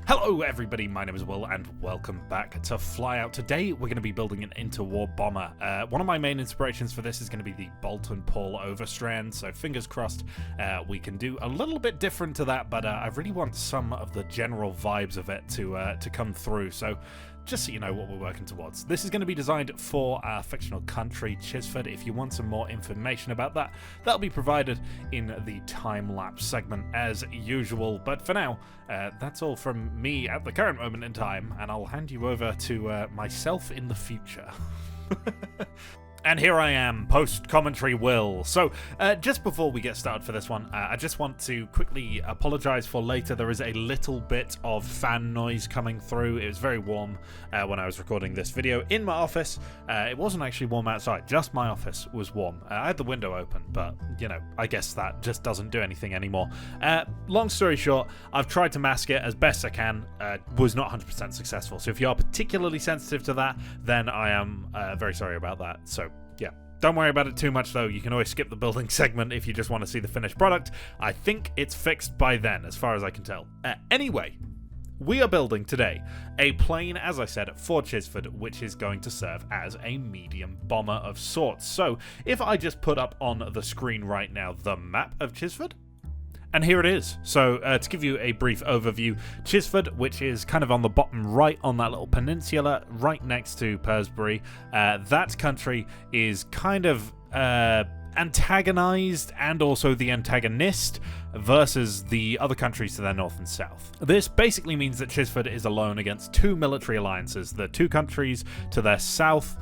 Hello everybody, my name is Will and welcome back to Flyout. Today we're going to be building an interwar bomber. One of my main inspirations for this is going to be the bolt and pull overstrand, so fingers crossed we can do a little bit different to that, but I really want some of the general vibes of it to come through, so just so you know what we're working towards. This is going to be designed for our fictional country, Chisford. If you want some more information about that, that'll be provided in the time-lapse segment as usual. But for now, that's all from me at the current moment in time, and I'll hand you over to myself in the future. And here I am, post-commentary Will. So, just before we get started for this one, I just want to quickly apologise for later. There is a little bit of fan noise coming through. It was very warm when I was recording this video in my office. It wasn't actually warm outside, just my office was warm. I had the window open, but, you know, I guess that just doesn't do anything anymore. Long story short, I've tried to mask it as best I can. Was not 100% successful. So if you are particularly sensitive to that, then I am very sorry about that. So, yeah, don't worry about it too much though. You can always skip the building segment if you just want to see the finished product. I think it's fixed by then, as far as I can tell. Anyway, we are building today a plane, as I said, for Chisford, which is going to serve as a medium bomber of sorts. So if I just put up on the screen right now the map of Chisford, and here it is. So, to give you a brief overview, Chisford, which is kind of on the bottom right on that little peninsula, right next to Persbury, that country is kind of antagonized and also the antagonist versus the other countries to their north and south. This basically means that Chisford is alone against two military alliances. The two countries to their south,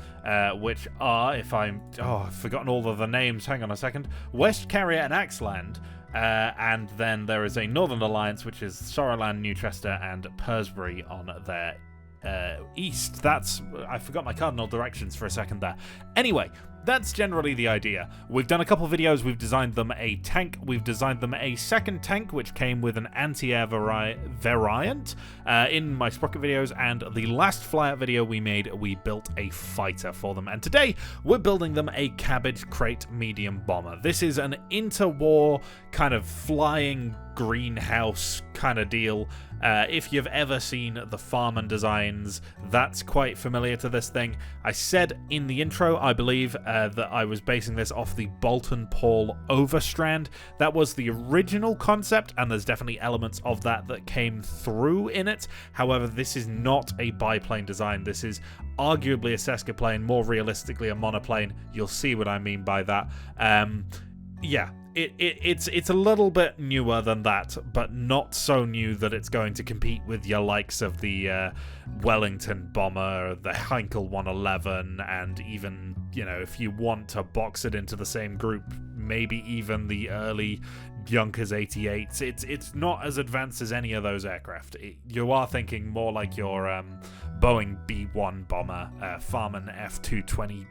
which are, I've forgotten all of the names, hang on a second, West Carrier and Axeland. And then there is a northern alliance, which is Sorrowland, Newchester, and Persbury on their east. I forgot my cardinal directions for a second there. Anyway, that's generally the idea. We've done a couple videos, we've designed them a tank, we've designed them a second tank, which came with an anti-air variant in my sprocket videos, and the last Flyout video we made, we built a fighter for them. And today, we're building them a cabbage crate medium bomber. This is an interwar kind of flying greenhouse kind of deal. If you've ever seen the Farman designs, that's quite familiar to this thing. I said in the intro, I believe, that I was basing this off the bolt and pull overstrand. That was the original concept, and there's definitely elements of that came through in it. However, this is not a biplane design. This is arguably a Sesquiplane, more realistically a monoplane. You'll see what I mean by that. Yeah. It's a little bit newer than that, but not so new that it's going to compete with your likes of the Wellington bomber, the Heinkel 111, and even, you know, if you want to box it into the same group, maybe even the early Junkers 88s. It's not as advanced as any of those aircraft. You are thinking more like your Boeing B-1 bomber, Farman F-222,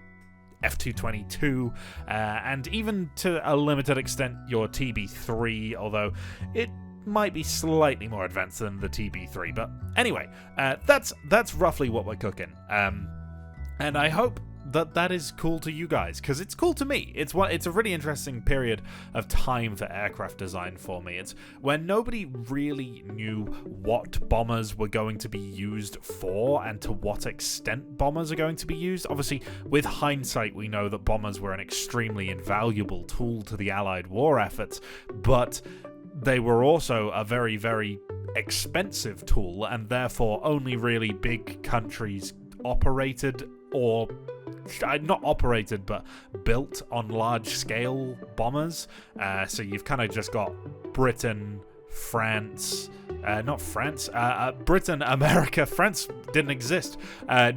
and even to a limited extent your TB3, although it might be slightly more advanced than the TB3. But anyway, that's roughly what we're cooking, and I hope that is cool to you guys, because it's cool to me. It's a really interesting period of time for aircraft design for me. It's when nobody really knew what bombers were going to be used for and to what extent bombers are going to be used. Obviously, with hindsight, we know that bombers were an extremely invaluable tool to the Allied war efforts, but they were also a very, very expensive tool, and therefore only really big countries operated, or not operated, but built on large-scale bombers. So you've kind of just got Britain, France, Britain, America, France didn't exist.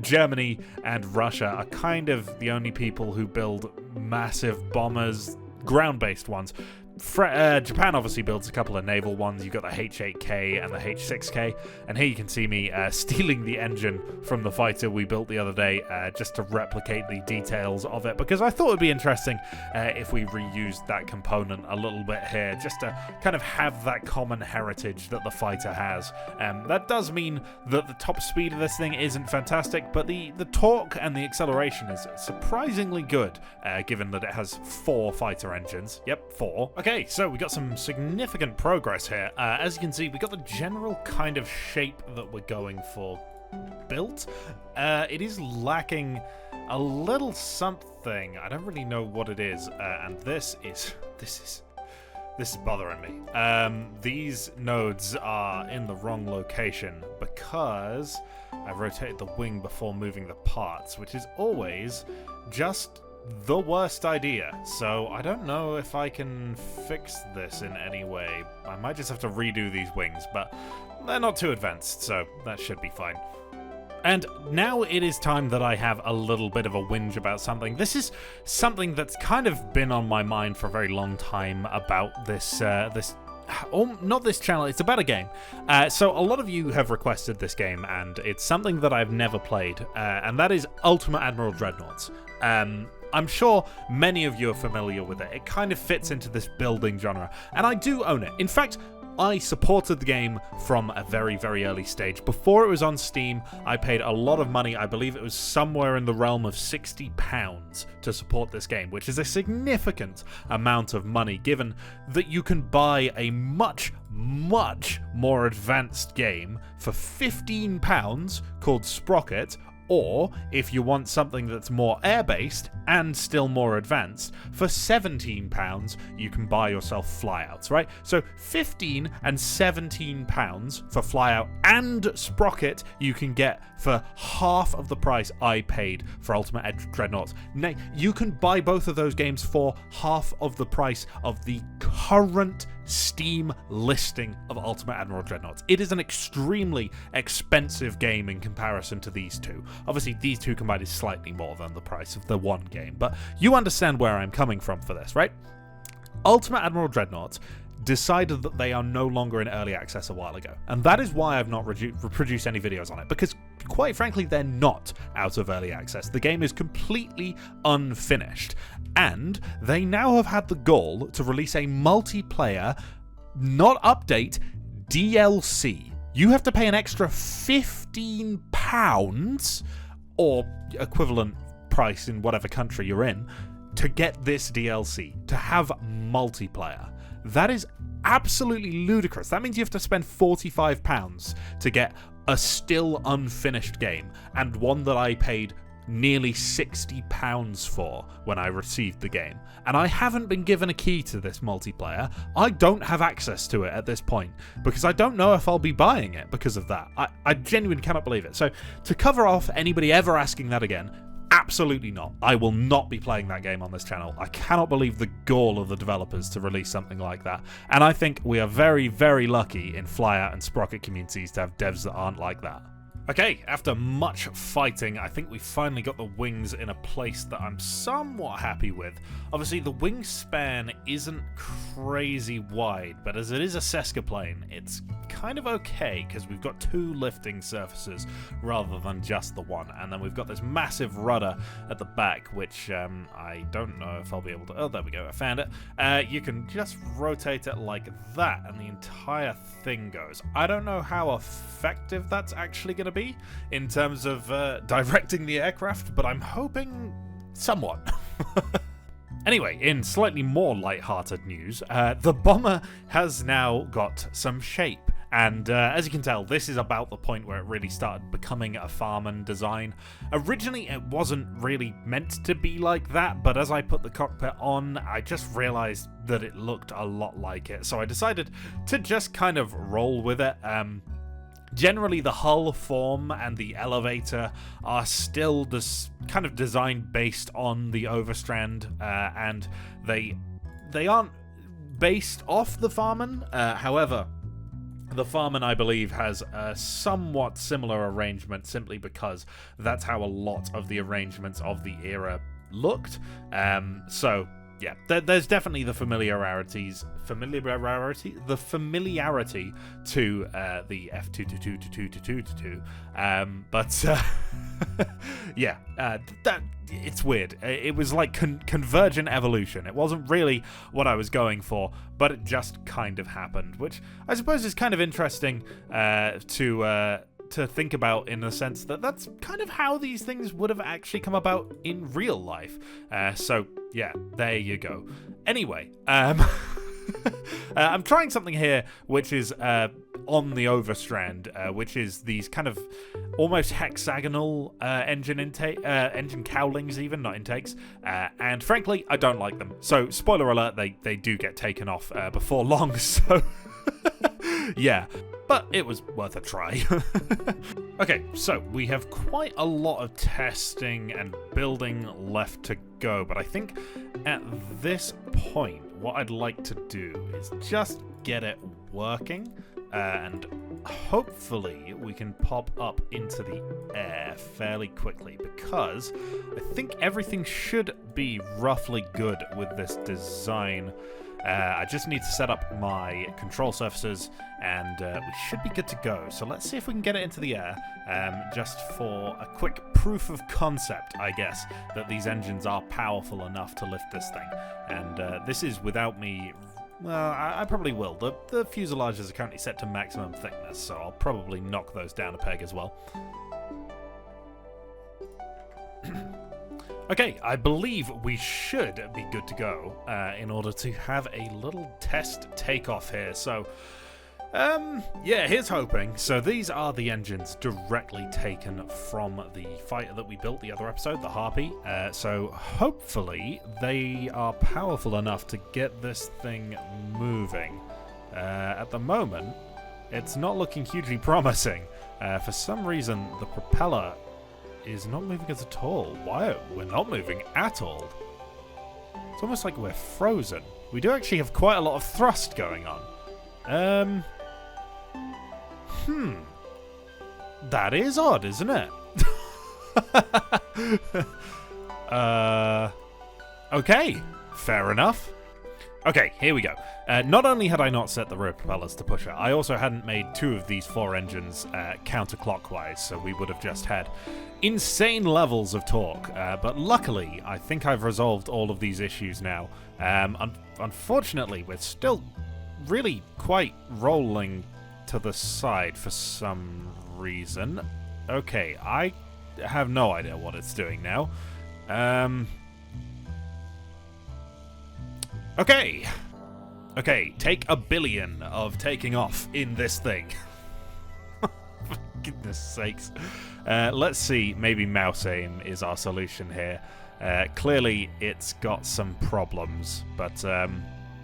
Germany and Russia are kind of the only people who build massive bombers, ground-based ones. Japan obviously builds a couple of naval ones. You've got the H8K and the H6K, and here you can see me stealing the engine from the fighter we built the other day, just to replicate the details of it, because I thought it would be interesting if we reused that component a little bit here, just to kind of have that common heritage that the fighter has. That does mean that the top speed of this thing isn't fantastic, but the torque and the acceleration is surprisingly good, given that it has 4 fighter engines. Yep, 4. Okay. Okay, so we got some significant progress here. As you can see, we got the general kind of shape that we're going for built. It is lacking a little something. I don't really know what it is, and this is bothering me. These nodes are in the wrong location because I rotated the wing before moving the parts, which is always just the worst idea. So I don't know if I can fix this in any way. I might just have to redo these wings, but they're not too advanced, so that should be fine. And now it is time that I have a little bit of a whinge about something. This is something that's kind of been on my mind for a very long time about this not this channel, it's about a game. So a lot of you have requested this game, and it's something that I've never played, and that is Ultimate Admiral Dreadnoughts. I'm sure many of you are familiar with it. It kind of fits into this building genre, and I do own it. In fact, I supported the game from a very, very early stage. Before it was on Steam, I paid a lot of money. I believe it was somewhere in the realm of £60 to support this game, which is a significant amount of money, given that you can buy a much, much more advanced game for £15 called Sprocket, or if you want something that's more air-based and still more advanced, for £17 you can buy yourself Flyouts, right? So £15 and £17 for Flyout and Sprocket you can get for half of the price I paid for Ultimate Dreadnoughts. Nay, you can buy both of those games for half of the price of the current Steam listing of Ultimate Admiral Dreadnoughts. It is an extremely expensive game in comparison to these two. Obviously, these two combined is slightly more than the price of the one game, but you understand where I'm coming from for this, right? Ultimate Admiral Dreadnoughts decided that they are no longer in early access a while ago, and that is why I've not produced any videos on it, because quite frankly they're not out of early access. The game is completely unfinished, and they now have had the gall to release a multiplayer, not update, DLC. You have to pay an extra £15 or equivalent price in whatever country you're in to get this DLC, to have multiplayer. That is absolutely ludicrous. That means you have to spend £45 to get a still unfinished game, and one that I paid nearly £60 for when I received the game. And I haven't been given a key to this multiplayer. I don't have access to it at this point, because I don't know if I'll be buying it because of that. I genuinely cannot believe it. So to cover off anybody ever asking that again, absolutely not. I will not be playing that game on this channel. I cannot believe the gall of the developers to release something like that. And I think we are very, very lucky in Flyout and Sprocket communities to have devs that aren't like that. Okay, after much fighting, I think we finally got the wings in a place that I'm somewhat happy with. Obviously, the wingspan isn't crazy wide, but as it is a Seska plane, it's kind of okay, because we've got two lifting surfaces rather than just the one. And then we've got this massive rudder at the back, which I don't know if I'll be able to... Oh, there we go, I found it. You can just rotate it like that, and the entire thing goes. I don't know how effective that's actually going to be in terms of directing the aircraft, but I'm hoping somewhat. Anyway, in slightly more light-hearted news, the bomber has now got some shape. And as you can tell, this is about the point where it really started becoming a Farman design. Originally, it wasn't really meant to be like that, but as I put the cockpit on, I just realized that it looked a lot like it. So I decided to just kind of roll with it. Generally, the hull form and the elevator are still kind of designed based on the Overstrand, and they aren't based off the Farman. However, the Farman, I believe, has a somewhat similar arrangement simply because that's how a lot of the arrangements of the era looked. So yeah, there's definitely the familiarity to the F222222222. But yeah, that it's weird. It was like convergent evolution. It wasn't really what I was going for, but it just kind of happened, which I suppose is kind of interesting to think about, in the sense that that's kind of how these things would have actually come about in real life. So yeah, there you go. Anyway, I'm trying something here which is on the overstrand, which is these kind of almost hexagonal engine cowlings, even not intakes, and frankly, I don't like them. So, spoiler alert, they do get taken off before long. So, yeah. But it was worth a try. Okay, so we have quite a lot of testing and building left to go, but I think at this point, what I'd like to do is just get it working, and hopefully we can pop up into the air fairly quickly, because I think everything should be roughly good with this design. I just need to set up my control surfaces, and we should be good to go. So let's see if we can get it into the air, just for a quick proof of concept, I guess, that these engines are powerful enough to lift this thing. And this is without me... Well, I probably will. The fuselages are currently set to maximum thickness, so I'll probably knock those down a peg as well. Okay, I believe we should be good to go in order to have a little test takeoff here. So, yeah, here's hoping. So these are the engines directly taken from the fighter that we built the other episode, the Harpy. So hopefully they are powerful enough to get this thing moving. At the moment, it's not looking hugely promising. For some reason, the propeller is not moving at all. Why? We're not moving at all. It's almost like we're frozen. We do actually have quite a lot of thrust going on. That is odd, isn't it? Okay, fair enough. Okay, here we go. Not only had I not set the rear propellers to pusher, I also hadn't made 2 of these 4 engines counterclockwise, so we would have just had insane levels of torque. But luckily, I think I've resolved all of these issues now. Unfortunately, we're still really quite rolling to the side for some reason. Okay, I have no idea what it's doing now. Okay, take 1 billion of taking off in this thing. For goodness sakes. Let's see, maybe mouse aim is our solution here. Clearly, it's got some problems, but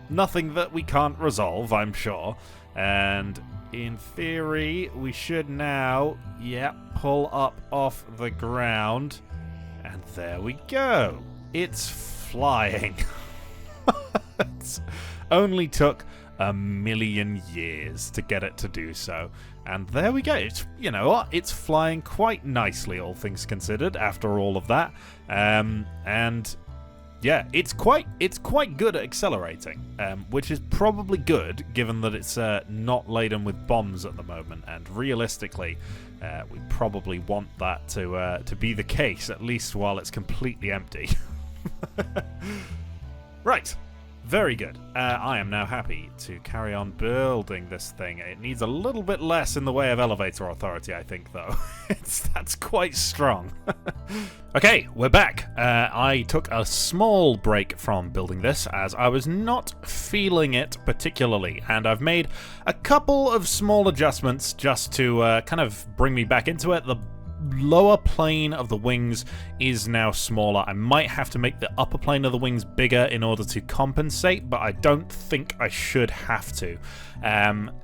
nothing that we can't resolve, I'm sure. And in theory, we should now, pull up off the ground. And there we go. It's flying. It only took 1 million years to get it to do so, and there we go. It's, you know what, it's flying quite nicely, all things considered, after all of that. And yeah, it's quite good at accelerating, which is probably good given that it's not laden with bombs at the moment. And realistically, we probably want that to be the case, at least while it's completely empty. Right. Very good. I am now happy to carry on building this thing. It needs a little bit less in the way of elevator authority, I think, though. That's quite strong. Okay, we're back. I took a small break from building this, as I was not feeling it particularly, and I've made a couple of small adjustments just to kind of bring me back into it. The lower plane of the wings is now smaller. I might have to make the upper plane of the wings bigger in order to compensate, but I don't think I should have to.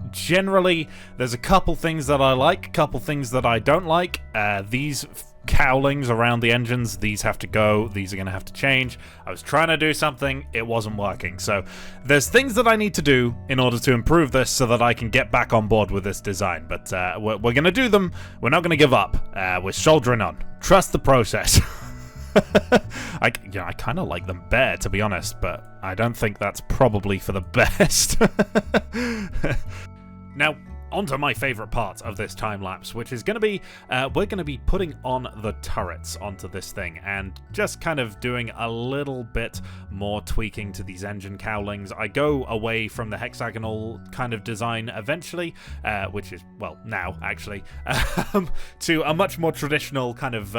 Generally, there's a couple things that I like, a couple things that I don't like. These cowlings around the engines, these have to go, these are going to have to change. I was trying to do something, it wasn't working. So there's things that I need to do in order to improve this so that I can get back on board with this design. But we're going to do them. We're not going to give up. We're soldiering on. Trust the process. I kind of like them better, to be honest, but I don't think that's probably for the best. Now, onto my favourite part of this time-lapse, which is going to be, we're going to be putting on the turrets onto this thing, and just kind of doing a little bit more tweaking to these engine cowlings. I go away from the hexagonal kind of design eventually, which is, well, now, actually, to a much more traditional kind of,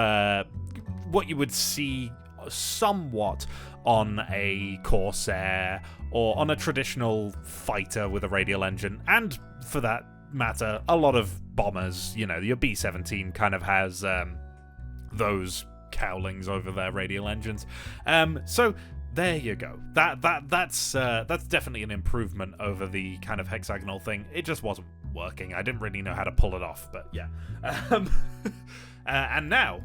what you would see somewhat on a Corsair or on a traditional fighter with a radial engine, and for that matter, a lot of bombers, you know, your B-17 kind of has those cowlings over their radial engines. So there you go. That's definitely an improvement over the kind of hexagonal thing. It just wasn't working. I didn't really know how to pull it off, but yeah. And now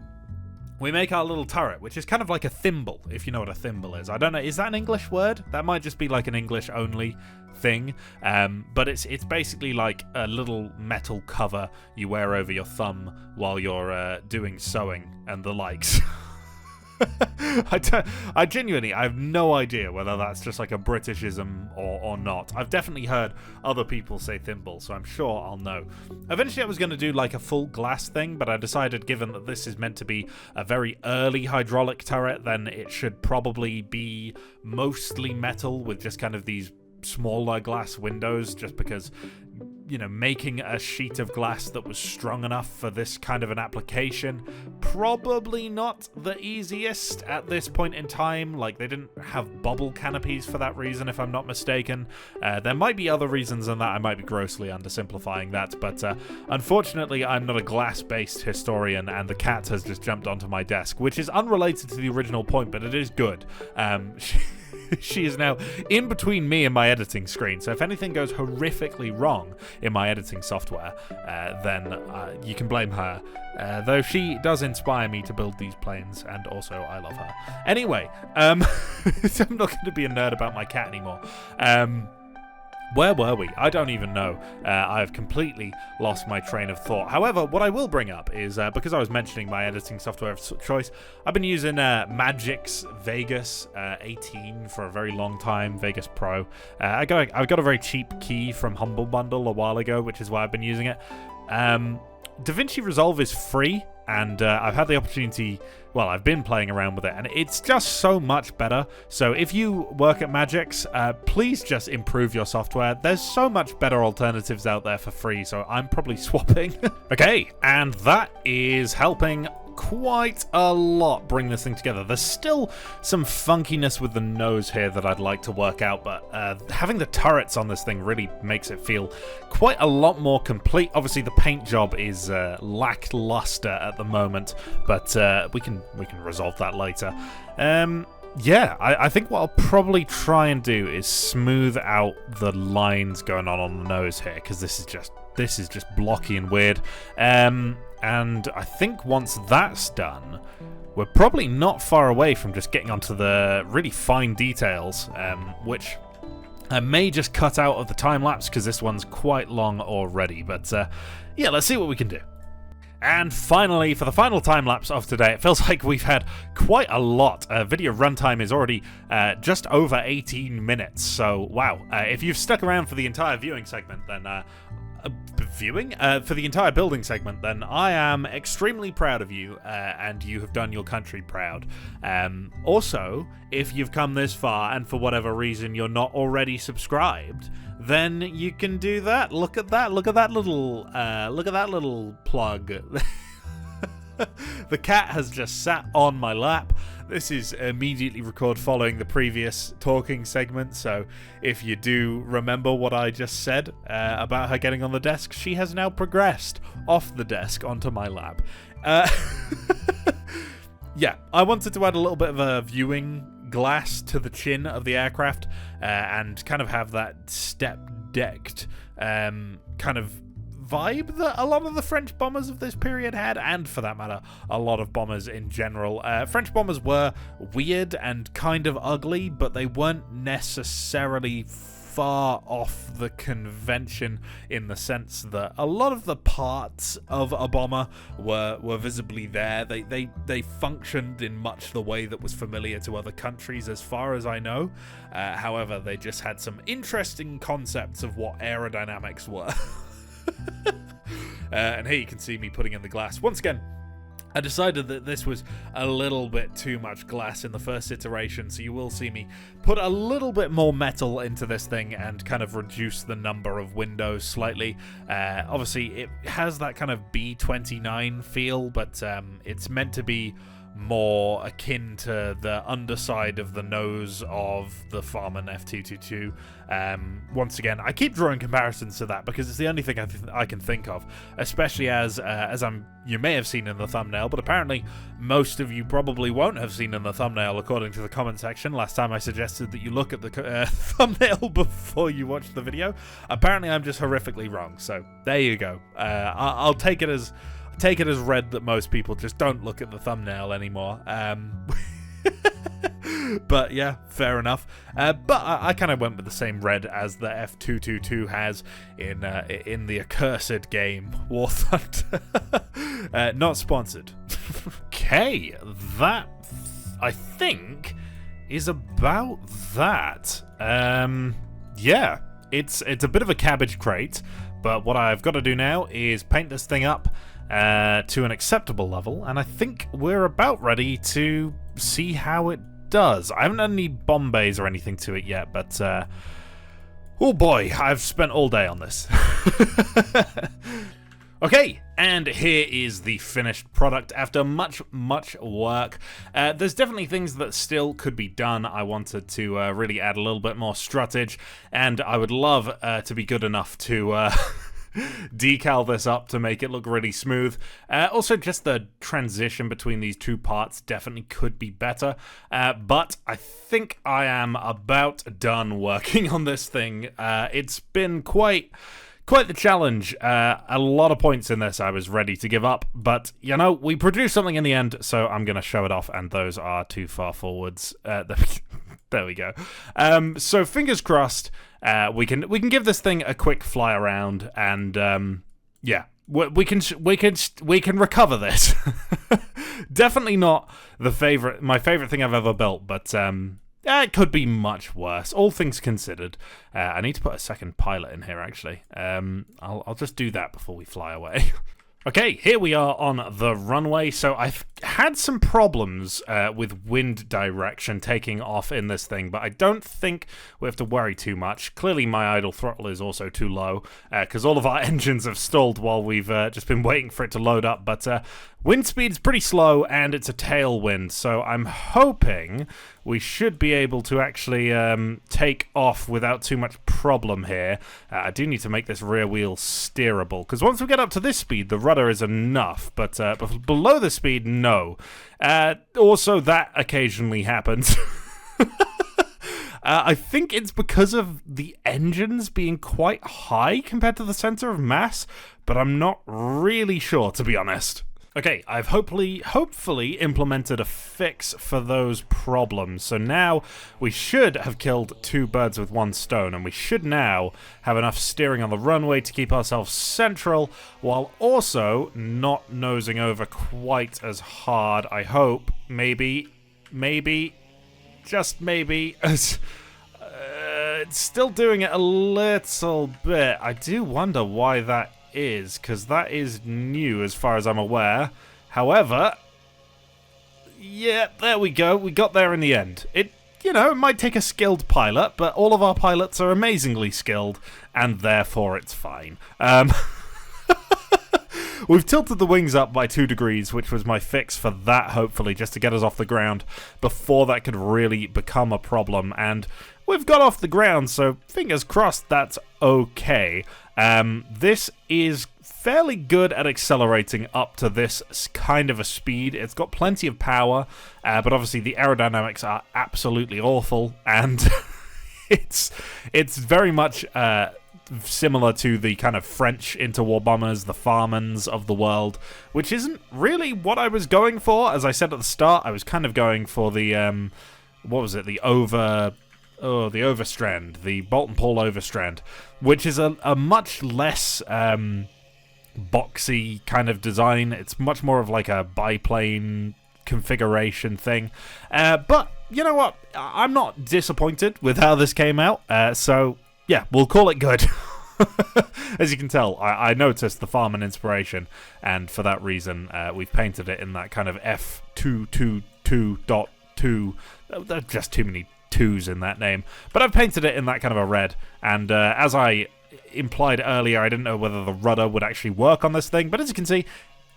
we make our little turret, which is kind of like a thimble, if you know what a thimble is. I don't know, is that an English word? That might just be like an English-only thing, but it's basically like a little metal cover you wear over your thumb while you're doing sewing and the likes. I genuinely, I have no idea whether that's just like a Britishism or not. I've definitely heard other people say thimble, so I'm sure I'll know. Eventually I was going to do like a full glass thing, but I decided given that this is meant to be a very early hydraulic turret, then it should probably be mostly metal with just kind of these smaller glass windows, just because, you know, making a sheet of glass that was strong enough for this kind of an application, probably not the easiest at this point in time. Like, they didn't have bubble canopies for that reason, if I'm not mistaken. There might be other reasons than that. I might be grossly undersimplifying that, but unfortunately I'm not a glass-based historian, and the cat has just jumped onto my desk, which is unrelated to the original point, but it is good. She is now in between me and my editing screen, so if anything goes horrifically wrong in my editing software, then you can blame her, though she does inspire me to build these planes, and also I love her. Anyway, I'm not going to be a nerd about my cat anymore. Where were we? I don't even know. I've completely lost my train of thought. However, what I will bring up is, because I was mentioning my editing software of choice, I've been using Magic's Vegas 18 for a very long time, Vegas Pro. I got a very cheap key from Humble Bundle a while ago, which is why I've been using it. DaVinci Resolve is free, and I've had the opportunity, well, I've been playing around with it, and it's just so much better. So if you work at Magix, please just improve your software. There's so much better alternatives out there for free, so I'm probably swapping. Okay, and that is helping quite a lot bring this thing together. There's still some funkiness with the nose here that I'd like to work out, but having the turrets on this thing really makes it feel quite a lot more complete. Obviously the paint job is lackluster at the moment, but we can resolve that later. Yeah, I think what I'll probably try and do is smooth out the lines going on the nose here, because this is just blocky and weird. And I think once that's done, we're probably not far away from just getting onto the really fine details, which I may just cut out of the time-lapse because this one's quite long already. But yeah, let's see what we can do. And finally, for the final time-lapse of today, it feels like we've had quite a lot. Video runtime is already just over 18 minutes, so wow. If you've stuck around for the entire viewing segment, then... for the entire building segment, then I am extremely proud of you, and you have done your country proud. Also, if you've come this far and for whatever reason you're not already subscribed, then you can do that. Look at that little plug. The cat has just sat on my lap. This is immediately recorded following the previous talking segment, so if you do remember what I just said about her getting on the desk, she has now progressed off the desk onto my lap. Yeah, I wanted to add a little bit of a viewing glass to the chin of the aircraft, and kind of have that step-decked kind of vibe that a lot of the French bombers of this period had, and for that matter, a lot of bombers in general. French bombers were weird and kind of ugly, but they weren't necessarily far off the convention in the sense that a lot of the parts of a bomber were visibly there. They functioned in much the way that was familiar to other countries as far as I know. However, they just had some interesting concepts of what aerodynamics were. And here you can see me putting in the glass. Once again, I decided that this was a little bit too much glass in the first iteration, so you will see me put a little bit more metal into this thing and kind of reduce the number of windows slightly. Obviously, it has that kind of B-29 feel, but it's meant to be more akin to the underside of the nose of the Farman F222. Once again, I keep drawing comparisons to that because it's the only thing I can think of, especially as you may have seen in the thumbnail, but apparently most of you probably won't have seen in the thumbnail according to the comment section. Last time I suggested that you look at the thumbnail before you watch the video. Apparently I'm just horrifically wrong, so there you go. I'll take it as read that most people just don't look at the thumbnail anymore. But yeah, fair enough. But I kind of went with the same red as the F222 has in the accursed game War Thunder. Not sponsored. Okay, that I think is about that. Yeah, it's a bit of a cabbage crate, but what I've got to do now is paint this thing up to an acceptable level, and I think we're about ready to see how it does. I haven't done any bomb bays or anything to it yet, but oh boy, I've spent all day on this. Okay, and here is the finished product after much work. There's definitely things that still could be done. I wanted to really add a little bit more struttage, and I would love to be good enough to decal this up to make it look really smooth. Also, just the transition between these two parts definitely could be better, but I think I am about done working on this thing. It's been quite the challenge. A lot of points in this I was ready to give up, but you know, we produced something in the end, so I'm gonna show it off, and those are too far forwards. There we go. So fingers crossed, we can give this thing a quick fly around, and yeah, we can recover this. Definitely not my favorite thing I've ever built, but it could be much worse, all things considered. I need to put a second pilot in here, actually. I'll just do that before we fly away. Okay, here we are on the runway. So I've had some problems with wind direction taking off in this thing, but I don't think we have to worry too much. Clearly my idle throttle is also too low because all of our engines have stalled while we've just been waiting for it to load up. But wind speed's pretty slow, and it's a tailwind, so I'm hoping we should be able to actually take off without too much problem here. I do need to make this rear wheel steerable, because once we get up to this speed, the rudder is enough, but below the speed, no. Also, that occasionally happens. I think it's because of the engines being quite high compared to the center of mass, but I'm not really sure, to be honest. Okay, I've hopefully implemented a fix for those problems. So now we should have killed two birds with one stone, and we should now have enough steering on the runway to keep ourselves central, while also not nosing over quite as hard, I hope. Maybe, just maybe. It's still doing it a little bit. I do wonder why that is, because that is new as far as I'm aware. However, yeah, there we go. We got there in the end. It might take a skilled pilot, but all of our pilots are amazingly skilled, and therefore it's fine. We've tilted the wings up by 2 degrees, which was my fix for that, hopefully, just to get us off the ground before that could really become a problem. And we've got off the ground, so fingers crossed that's okay. This is fairly good at accelerating up to this kind of a speed. It's got plenty of power, but obviously the aerodynamics are absolutely awful, and it's very much similar to the kind of French interwar bombers, the Farmans of the world, which isn't really what I was going for. As I said at the start, I was kind of going for the what was it? The Overstrand, the Bolt and Paul Overstrand, which is a much less boxy kind of design. It's much more of like a biplane configuration thing. But you know what? I'm not disappointed with how this came out. So yeah, we'll call it good. As you can tell, I noticed the Farman inspiration, and for that reason, we've painted it in that kind of F222.2. There are just too many 2s in that name, but I've painted it in that kind of a red, and as I implied earlier, I didn't know whether the rudder would actually work on this thing, but as you can see,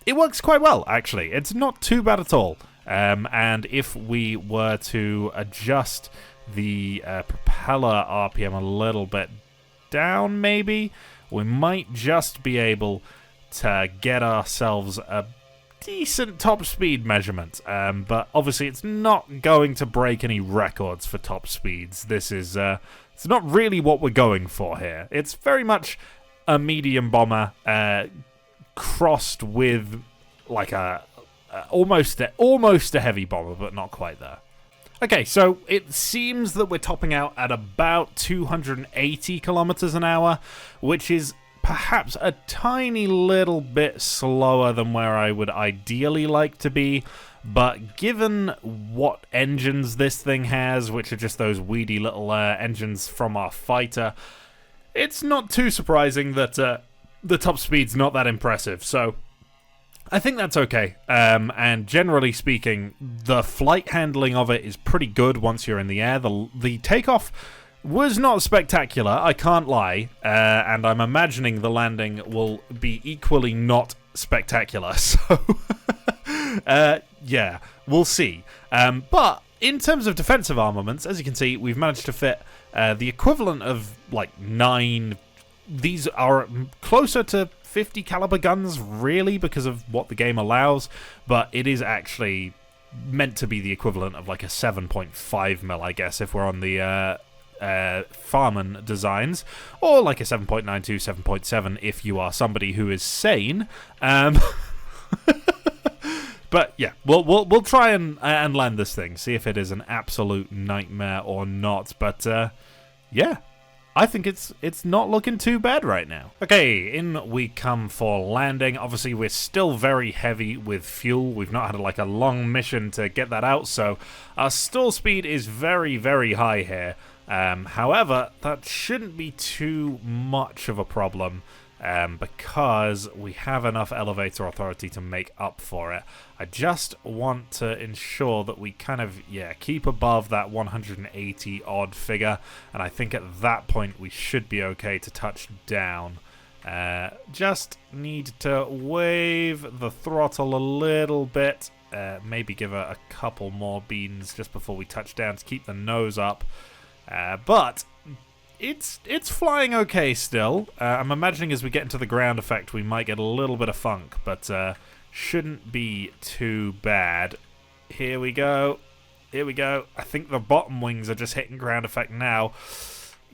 it works quite well, actually. It's not too bad at all. And if we were to adjust the propeller RPM a little bit down, maybe, we might just be able to get ourselves a decent top speed measurement. But obviously it's not going to break any records for top speeds. This is it's not really what we're going for here. It's very much a medium bomber crossed with like a almost a heavy bomber, but not quite there. Okay, so it seems that we're topping out at about 280 kilometers an hour, which is perhaps a tiny little bit slower than where I would ideally like to be, but given what engines this thing has, which are just those weedy little engines from our fighter, it's not too surprising that the top speed's not that impressive, so I think that's okay. And generally speaking, the flight handling of it is pretty good once you're in the air. The takeoff was not spectacular, I can't lie, and I'm imagining the landing will be equally not spectacular, so yeah, we'll see. But in terms of defensive armaments, as you can see, we've managed to fit the equivalent of like 9. These are closer to 50 caliber guns, really, because of what the game allows, but it is actually meant to be the equivalent of like a 7.5mm, I guess, if we're on the Farman designs, or like a 7.92, 7.7 if you are somebody who is sane. But yeah, we'll try and land this thing, see if it is an absolute nightmare or not. But yeah, I think it's not looking too bad right now. Okay, in we come for landing. Obviously, we're still very heavy with fuel. We've not had like a long mission to get that out, so our stall speed is very, very high here. However, that shouldn't be too much of a problem because we have enough elevator authority to make up for it. I just want to ensure that we kind of, keep above that 180 odd figure, and I think at that point we should be okay to touch down. Just need to wave the throttle a little bit, maybe give a couple more beans just before we touch down to keep the nose up. But it's flying okay still. I'm imagining as we get into the ground effect we might get a little bit of funk, but shouldn't be too bad. Here we go. Here we go. I think the bottom wings are just hitting ground effect now.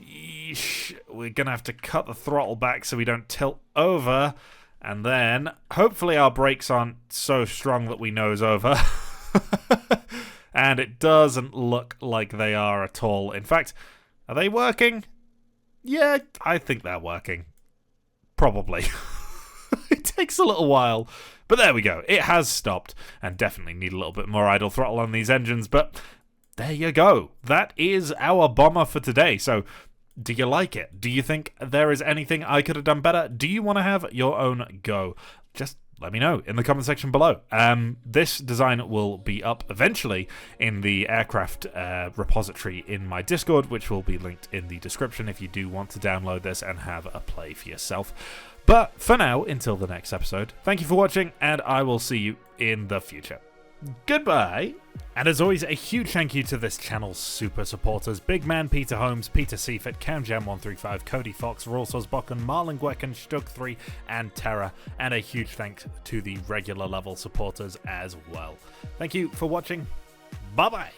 Yeesh. We're going to have to cut the throttle back so we don't tilt over. And then hopefully our brakes aren't so strong that we nose over. And it doesn't look like they are at all. In fact, are they working? Yeah, I think they're working. Probably. It takes a little while. But there we go. It has stopped. And definitely need a little bit more idle throttle on these engines. But there you go. That is our bomber for today. So do you like it? Do you think there is anything I could have done better? Do you want to have your own go? Just let me know in the comment section below. This design will be up eventually in the aircraft repository in my Discord, which will be linked in the description if you do want to download this and have a play for yourself. But for now, until the next episode, thank you for watching, and I will see you in the future. Goodbye! And as always, a huge thank you to this channel's super supporters: Big Man, Peter Holmes, Peter Seifert, CamJam135, Cody Fox, Rolsosbocken, Marlon Gwecken, Stug3, and Terra. And a huge thanks to the regular level supporters as well. Thank you for watching. Bye-bye!